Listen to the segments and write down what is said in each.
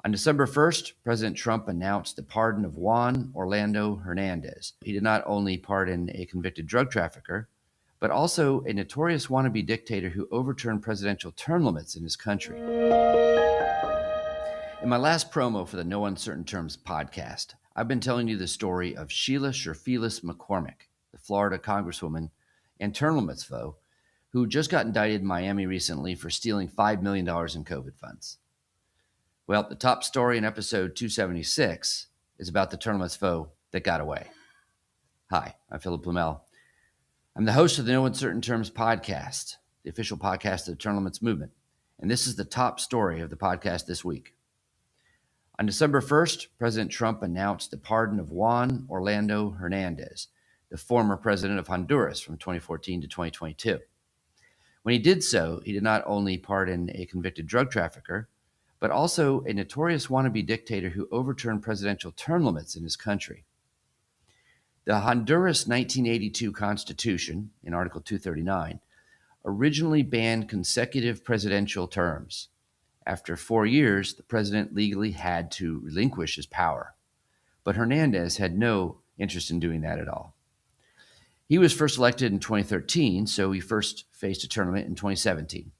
On December 1st, President Trump announced the pardon of Juan Orlando Hernandez. He did not only pardon a convicted drug trafficker, but also a notorious wannabe dictator who overturned presidential term limits in his country. In my last promo for the No Uncertain Terms podcast, I've been telling you the story of Sheila Sherfilis McCormick, the Florida congresswoman and term limits foe, who just got indicted in Miami recently for stealing $5 million in COVID funds. Well, the top story in episode 276 is about the term limits foe that got away. Hi, I'm Philip Blumel. I'm the host of the No Uncertain Terms podcast, the official podcast of the term limits movement, and this is the top story of the podcast this week. On December 1st, President Trump announced the pardon of Juan Orlando Hernandez, the former president of Honduras from 2014 to 2022. When he did so, he did not only pardon a convicted drug trafficker, but also a notorious wannabe dictator who overturned presidential term limits in his country. The Honduras 1982 Constitution, in Article 239, originally banned consecutive presidential terms. After 4 years, the president legally had to relinquish his power. But Hernandez had no interest in doing that at all. He was first elected in 2013, so he first faced a term limit in 2017.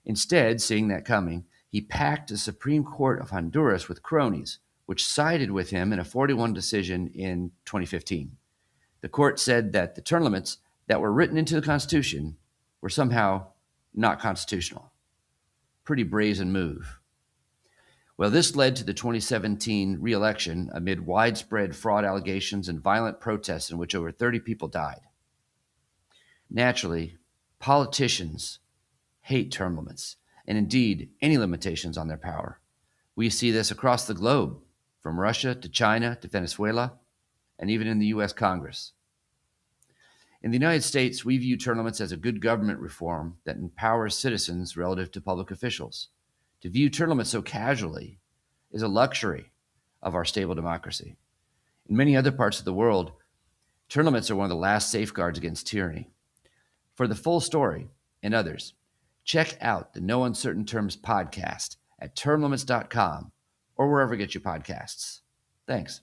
Instead, seeing that coming, he packed the Supreme Court of Honduras with cronies, which sided with him in a 4-1 decision in 2015. The court said that the term limits that were written into the Constitution were somehow not constitutional. Pretty brazen move. Well, this led to the 2017 re-election amid widespread fraud allegations and violent protests in which over 30 people died. Naturally, politicians hate term limits, and indeed any limitations on their power. We see this across the globe, from Russia to China to Venezuela, and even in the U.S. Congress. In the United States, we view term limits as a good government reform that empowers citizens relative to public officials. To view term limits so casually is a luxury of our stable democracy. In many other parts of the world, term limits are one of the last safeguards against tyranny. For the full story and others, check out the No Uncertain Terms podcast at termlimits.com or wherever you get your podcasts. Thanks.